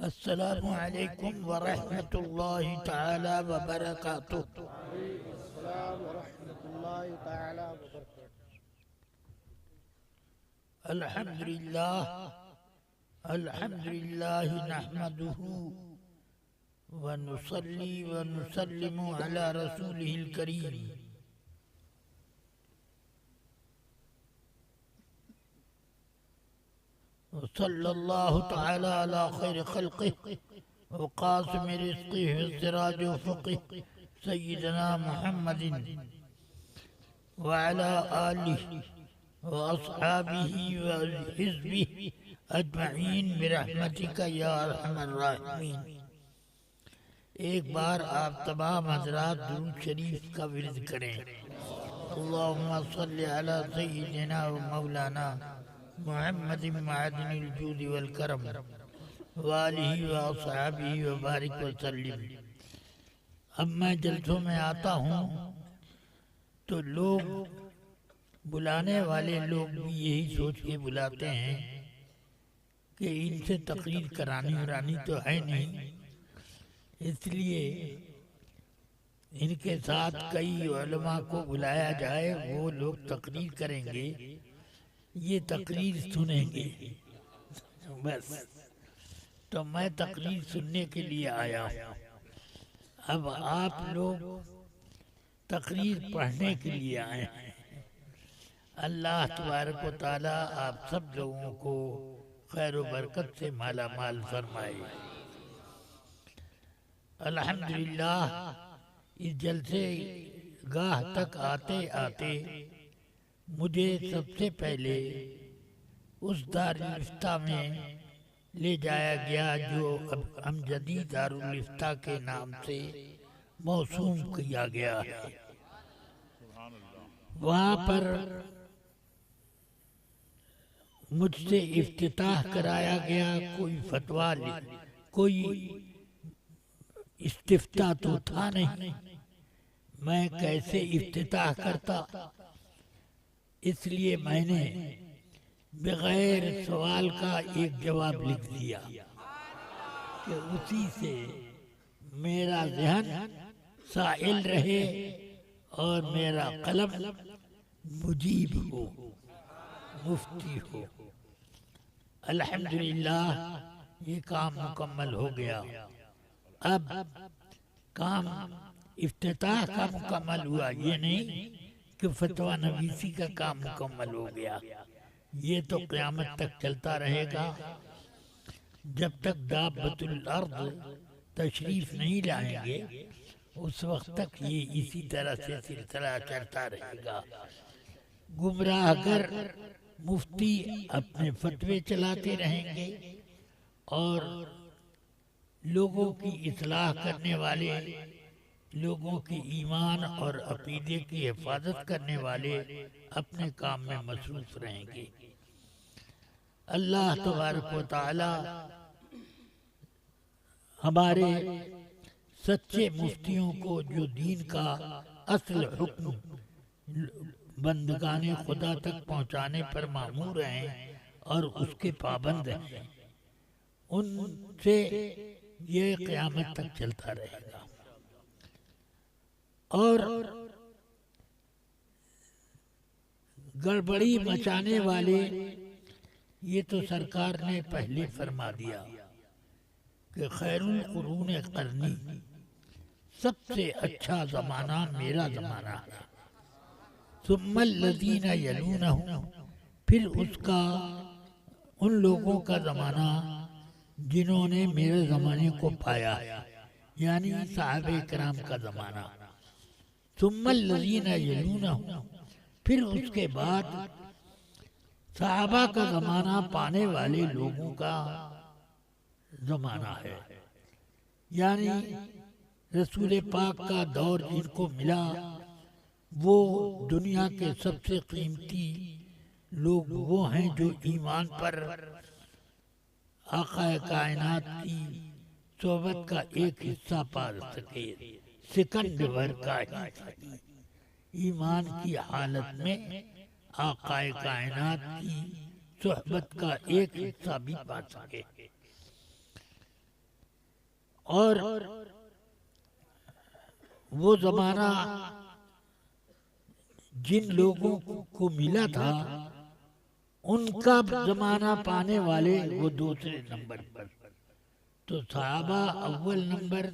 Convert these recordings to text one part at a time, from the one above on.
अस्सलामु अलैकुम वरहमतुल्लाहि ताला वबरकातुहू। अस्सलाम वरहमतुल्लाहि ताला वबरकातुहू। अल्हम्दुलिल्लाह अल्हम्दुलिल्लाह नहमदुहू व नुसल्ली व नुसल्लिमु अला रसूलिहिल करीम। सल्लल्लाहु तआला अला खैर खल्क़िही व क़ासिम रिज़्क़िही व सिराज उफ़क़िही सय्यिदना मुहम्मदिन व अला आलिहि व अस्हाबिही व हिज़्बिही अजमईन बिरहमतिका या अरहमर राहिमीन। एक बार आप तमाम हज़रात दुरूद शरीफ का विर्द करें। अल्लाहुम्मा सल्लि अला सय्यिदिना व मौलाना मुहम्मदिन मअदनिल जूद वल करम व आलिहि व अस्हाबिही व बारिक व सल्लिम। अब मैं जलसों में आता हूँ तो लोग बुलाने वाले लोग भी यही सोच के बुलाते हैं कि इनसे तकरीर करानी वरानी तो है नहीं, इसलिए इनके साथ कई उलमा को बुलाया जाए, वो लोग तकरीर करेंगे, ये तकरीर सुनेंगे। बस तो मैं तकरीर सुनने के लिए आया हूँ। अब आप लोग तकरीर पढ़ने के लिए आए हैं। अल्लाह तबारक व तआला आप सब लोगों को खैर व बरकत से माला माल फरमाए। अल्हम्दुलिल्लाह, इस जलसे गाह तक आते आते मुझे सबसे पहले उस दारुल इफ्ता में ले जाया गया जो अब अमजदी दारुल इफ्ता के नाम से मौसूम किया गया है। वहाँ पर मुझसे इफ्तिताह कराया गया। कोई फतवा कोई इस्तिफ्ता तो था नहीं, मैं कैसे इफ्तिताह करता, इसलिए मैंने बगैर सवाल का एक जवाब लिख दिया कि उसी से मेरा ज़हन साइल रहे और मेरा कलम मुजीब हो, मुफ्ती हो। अल्हम्दुलिल्लाह, ये काम मुकम्मल हो गया। अब काम इफ्तिताह का मुकम्मल हुआ, ये नहीं कि फतवा नवीसी का काम मुकम्मल हो गया। ये तो क़यामत तक चलता रहेगा, जब तक दाब्बतुल अर्द तशरीफ नहीं लाएंगे उस वक्त तक ये इसी तरह से सिलसिला चलता रहेगा। गुमराहगर मुफ्ती अपने फतवे चलाते रहेंगे और लोगों की इस्लाह करने वाले, लोगों की ईमान और अकीदे की हिफाजत करने वाले अपने काम में मसरूफ रहेंगे। अल्लाह तबारक व तआला हमारे सच्चे मुफ्तियों को जो दीन का असल हुक्म बंदगाने खुदा तक पहुँचाने पर मामूर हैं और उसके पाबंद हैं, उनसे ये क़यामत तक चलता रहेगा। और गड़बड़ी मचाने वाले, ये तो सरकार ने पहले फरमा दिया कि खैरुल कुरून करनी, सबसे अच्छा ज़माना मेरा ज़माना है। सुम्मल लज़ीना यलूनहुम, फिर उसका उन लोगों का ज़माना जिन्होंने मेरे ज़माने को पाया, यानी सहाबे किराम का ज़माना। सुम्मल लज़ीना यलूनहुम, फिर उसके बाद सहाबा का ज़माना पाने वाले लोगों का ज़माना है, यानी रसूल पाक का दौर जिनको मिला वो दुनिया के सबसे कीमती लोग वो हैं जो ईमान पर आक़ाए कायनात की सोबत का एक हिस्सा पा सके, सेकंड भर का ही ईमान की हालत में आक़ाए कायनात की सोहबत का एक हिस्सा भी पा सके। और वो जमाना जिन लोगों को मिला था उनका जमाना पाने वाले वो दूसरे नंबर पर, तो सहाबा अव्वल नंबर,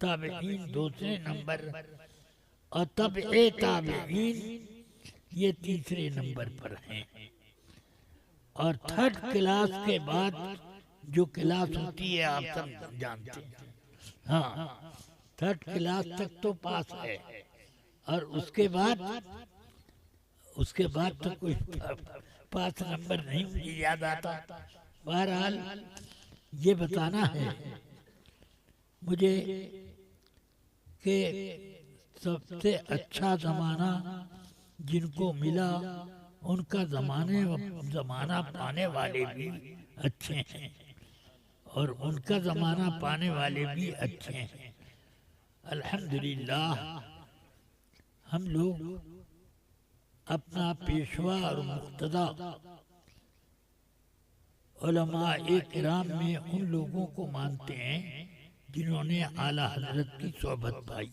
ताबईन दूसरे नंबर और तबए ताबईन ये तीसरे नंबर पर हैं। और थर्ड क्लास के बाद जो क्लास होती है आप सब जानते हैं, हाँ थर्ड क्लास तक तो पास है और उसके बाद तो कोई पास नंबर नहीं मुझे याद आता। बहरहाल ये बताना है मुझे कि सबसे अच्छा ज़माना जिनको मिला उनका ज़माना पाने वाले भी अच्छे हैं और उनका ज़माना पाने वाले भी अच्छे हैं। अल्हम्दुलिल्लाह हम लोग अपना पेशवा और मुक्तदा उलमाए किराम में उन लोगों को मानते हैं जिन्होंने आला हजरत की सोहबत पाई।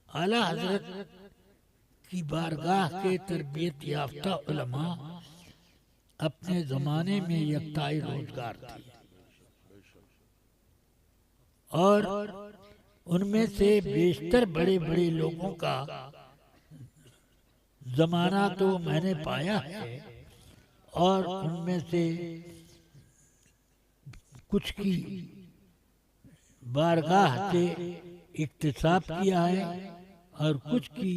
आला हजरत की बारगाह के तरबियत याफ्ता उलमा अपने जमाने में यकताई रोजगार थे और उनमें से बेशतर बड़े बड़े लोगों का जमाना तो मैंने पाया है और उनमें से कुछ की बारगाह से इक्तिसाब किया है और कुछ की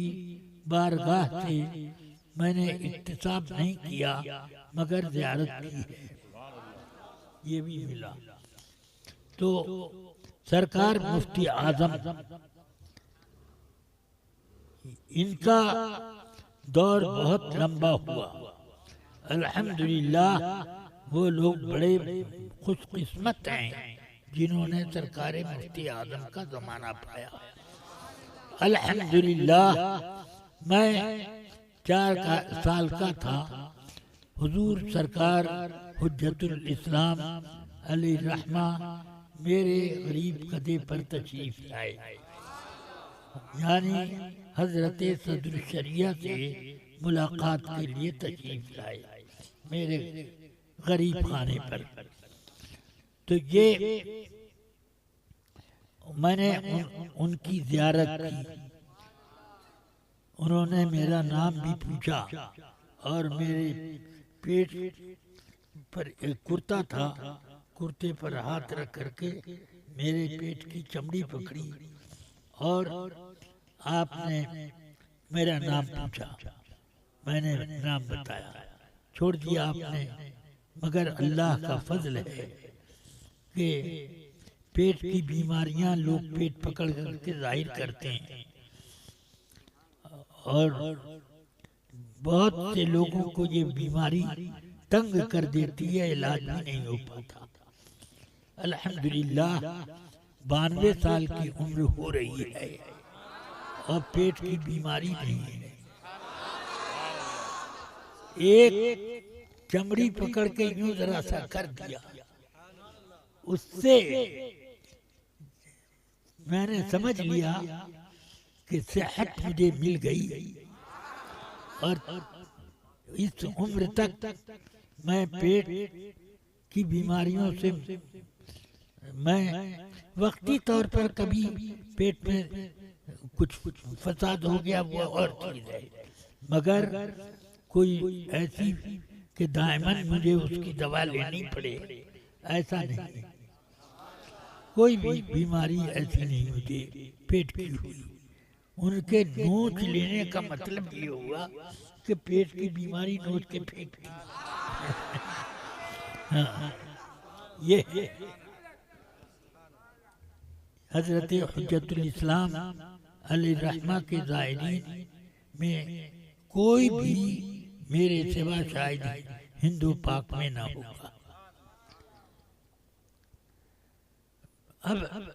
बारगाह से मैंने इक्तिसाब नहीं किया मगर ज़ियारत की है, ये भी मिला। तो सरकार मुफ्ती आजम इनका दौर बहुत लंबा हुआ। अल्हम्दुलिल्लाह वो लोग बड़े खुशकिस्मत हैं जिन्होंने सरकार मुफ्ती आजम का ज़माना पाया। अल्हम्दुलिल्लाह मैं 4 साल का था, हुजूर सरकार हुज्जतुल इस्लाम अली रहमा मेरे गरीब कदे पर तशरीफ लाए, यानी हजरत सदर शरिया से मुलाकात के लिए तशरीफ लाए मेरे गरीब खाने पर। तो ये मैंने उनकी ज़ियारत की, उन्होंने मेरा नाम भी पूछा और मेरे पेट पर एक कुर्ता था, कुर्ते पर हाथ रख करके मेरे पेट की चमड़ी पकड़ी और आपने मेरा नाम पूछा, मैंने नाम बताया, छोड़ दिया आपने। मगर अल्लाह का फजल है कि पेट की बीमारियां लोग पेट पकड़ करके जाहिर करते हैं और बहुत से लोगों को ये बीमारी तंग कर देती है, इलाज भी नहीं हो पाता। अल्हम्दुलिल्लाह 92 साल की उम्र हो रही है और पेट की बीमारी नहीं है। एक चमड़ी पकड़ के यूं जरा सा कर दिया, उससे मैंने समझ लिया कि सेहत मुझे मिल गई और इस उम्र तक मैं पेट की बीमारियों से मैं वक्ती तौर पर कभी पेट में कुछ फसाद हो गया वो और चीज है, मगर कोई ऐसी कि दायमन मुझे उसकी दवा लेनी पड़े ऐसा नहीं। कोई भी बीमारी ऐसी नहीं मुझे पेट की हुई। उनके नोच लेने का मतलब ये हुआ कि पेट की बीमारी नोच के फेंक दी। हाँ, ये हजरत हुज्जतुल इस्लाम अली रहमा के ज़ायरीन में कोई भी मेरे सिवा शायद हिंदू पाक में ना होगा। अब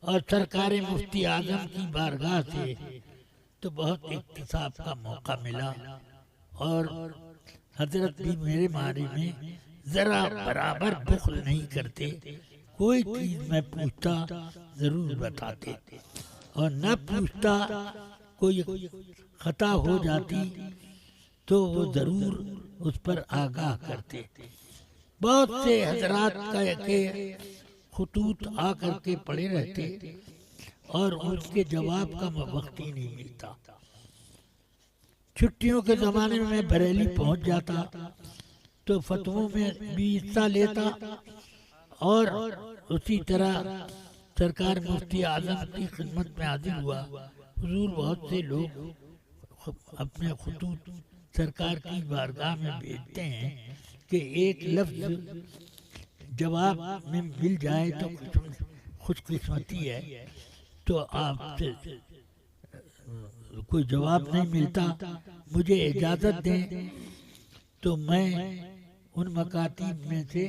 और सरकार मुफ्ती आजम की बारगाह से तो बहुत इक्तिसाब का मौका मिला और हजरत भी मेरे बारे में जरा बराबर बुखल नहीं करते, कोई चीज मैं पूछता जरूर बताते, और न पूछता कोई खता हो जाती तो वो जरूर उस पर आगाह करते। बहुत से हजरात के खुतूत आकर के पड़े रहते और उसके जवाब का वक्त ही नहीं मिलता। छुट्टियों के ज़माने में मैं बरेली पहुंच जाता तो फतवों में भी हिस्सा लेता, और उसी तरह सरकार मुफ्ती आजम की खिदमत में हाजिर हुआ। हुजूर बहुत से लोग अपने खुतूत सरकार की बारगाह में भेजते हैं कि एक लफ्ज जवाब में मिल जाए तो खुशकिस्मती है, तो आपसे कोई जवाब नहीं मिलता, मुझे इजाज़त दें तो मैं उन मकातीब में से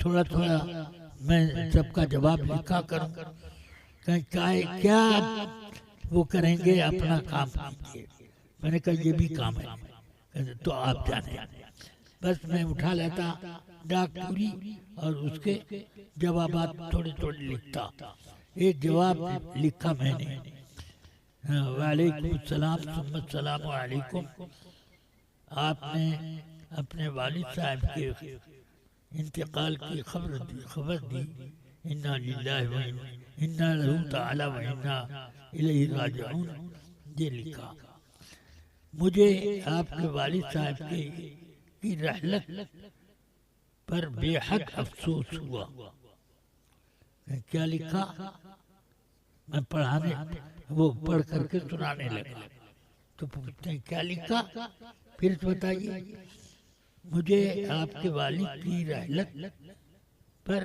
थोड़ा थोड़ा मैं सबका जवाब लिखा करूं। क्या वो करेंगे, अपना काम कीजिए। मैंने कहा ये भी काम है, तो आप जाने। बस मैं उठा लेता डाक पूरी और उसके जवाबात थोड़े थोड़े लिखता। एक जवाब लिखा मैंने, वालेकुम सलाम सुम्मा सलाम वालेकुम, आपने अपने वालिद साहब के इंतकाल की खबर दी, इन्ना लिल्लाहि व इन्ना लहू तआला व इन्ना इलैहि राजिऊन, ये लिखा। मुझे आपके वालिद साहब की रहलत पर बेहद अफसोस हुआ। क्या लिखा? मैं पढ़ाने, वो पढ़ करके सुनाने लगा। तो पूछते हैं क्या लिखा, फिर बताइए। मुझे आपके वालिद की रहलत पर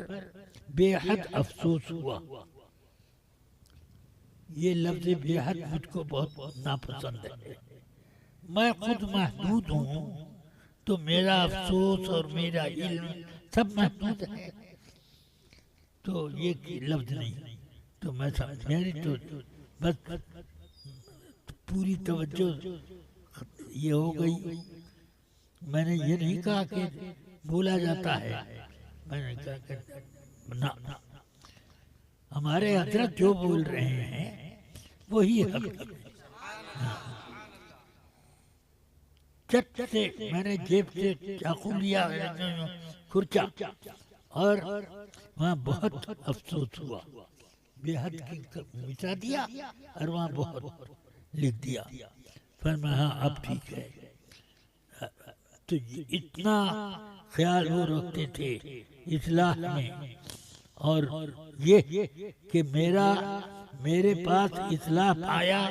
बेहद अफसोस हुआ। ये लफ्ज़ बेहद मुझको बहुत नापसंद है। मैं खुद महदूद हूँ, तो मेरा अफसोस और मेरा इल्म सब महदूद है, तो ये लफ्ज़ नहीं। तो मैं समझ, मेरी तो बस पूरी तवज्जो ये हो गई। मैंने ये नहीं कहा कि बोला जाता है, मैंने कहा कि ना, हमारे हजरत जो बोल रहे हैं वही हक है। चट से मैंने जेब से चाकू लिया, खुरचा, और वहाँ बहुत अफसोस हुआ। बेहद की मिटा दिया और वहाँ बहुत लिख दिया। फिर मैं हाँ अब ठीक है। तो इतना ख्याल वो रखते थे इस्लाह में, और ये कि मेरे पास इस्लाह पाया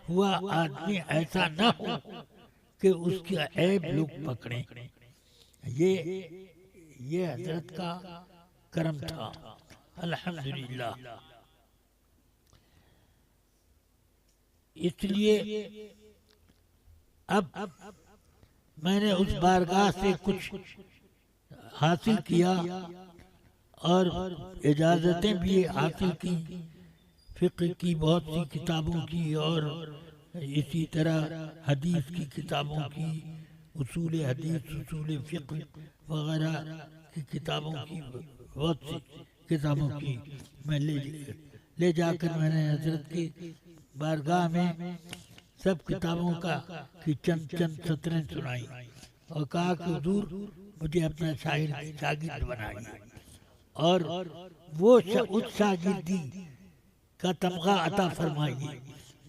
हुआ आदमी ऐसा न हो कि उसका ऐब लोग पकड़ें। ये हजरत का करम था, अल्हम्दुलिल्लाह। इसलिए अब मैंने उस बारगाह से कुछ हासिल किया और इजाज़तें भी हासिल की, फ़िक़्ह की बहुत सी किताबों की, और इसी तरह हदीस की किताबों की, उसूल हदीस, उसूल फ़िक़्ह वगैरह की किताबों की, बहुत सी किताबों की मैं ले जाकर मैंने हजरत की बारगाह में सब किताबों का की चंद सतरें सुनाई और कहा कि हुजूर मुझे अपना शागिर्द बनाइए, और वो उस शागिर्दी का तमगा अता फरमाइए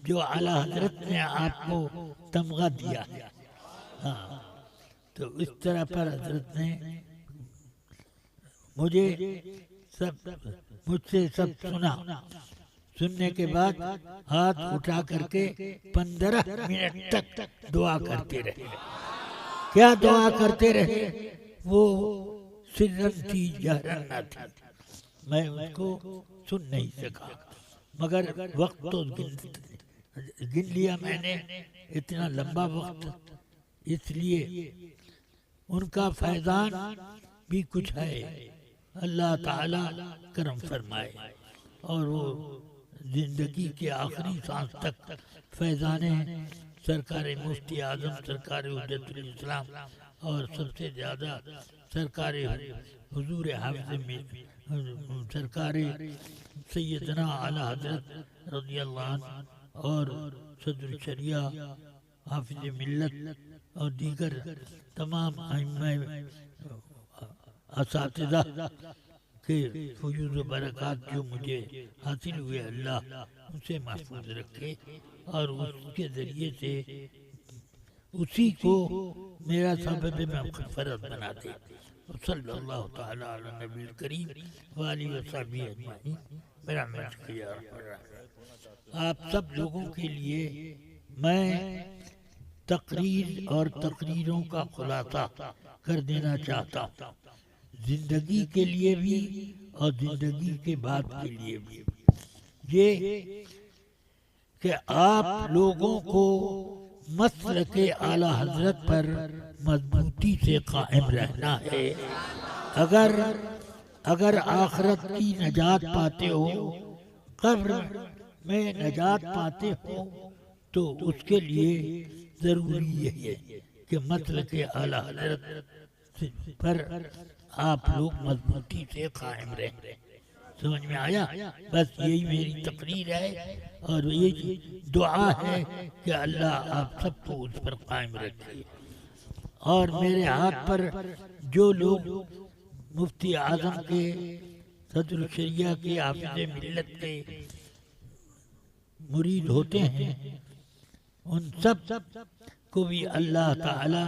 जो आला हजरत ने आपको तमगा दिया है। हाँ, तो इस तरह पर हजरत ने मुझसे सब सुना। सुनने के बाद हाथ उठा करके 15 मिनट तक दुआ करते रहे। क्या दुआ करते रहे? वो सिर्रन थी, जहरन न थी, मैं उसको सुन नहीं सका, मगर वक्त तो गिन लिया मैंने, इतना लंबा वक्त। इसलिए उनका फैजान भी कुछ है, अल्लाह ताला करम फरमाए, और वो जिंदगी के आखिरी सांस तक फैजाने सरकार मुफ्ती आजम सरकार हुज्जतुल इस्लाम और सबसे ज़्यादा सरकार हुजूर हाफिज़ में सरकार सैयदना आला हज़रत रज़ियल्लाहु अन्हु और सदर शरिया हाफिज़ मिल्लत और दीगर तमाम असातिज़ा के फयूज़ व बरक़ात जो मुझे हासिल हुए अल्लाह उसे महफूज रखे और उसके ज़रिए से उसी को मेरा सबब मग़फ़िरत बना दे। सल्लल्लाहु तआला अला नबील करीम व आलिहि व सहबिहि अजमईन। मेरा शुक्रिया। आप सब लोगों के लिए मैं तकरीर और तकरीरों का खुलासा कर देना चाहता हूँ, जिंदगी के लिए भी और जिंदगी के बाद के लिए भी। ये कि आप लोगों को मसलक आला हजरत पर मजबूती से कायम रहना है। अगर आखिरत की नजात पाते हो, कब्र में नजात पाते हो, तो उसके लिए ज़रूरी यही है कि मसलक आला हजरत पर आप लोग मजबूती से कायम रहें। समझ में आया? बस यही मेरी तकरीर है और यही दुआ है कि अल्लाह आप सबको उस पर कायम रखे। और मेरे हाथ पर जो लोग मुफ्ती आजम के, सदर शरिया के, हाफिज़ मिल्लत के मुरीद होते हैं, उन सब को भी अल्लाह ताला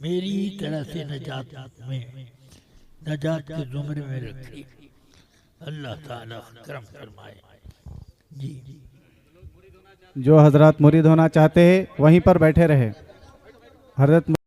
मेरी तरह से नजात के ज़ुमरे में रखे। अल्लाह ताला करम फरमाए। जी, जो हजरात मुरीद होना चाहते हैं वहीं पर बैठे रहे। हजरत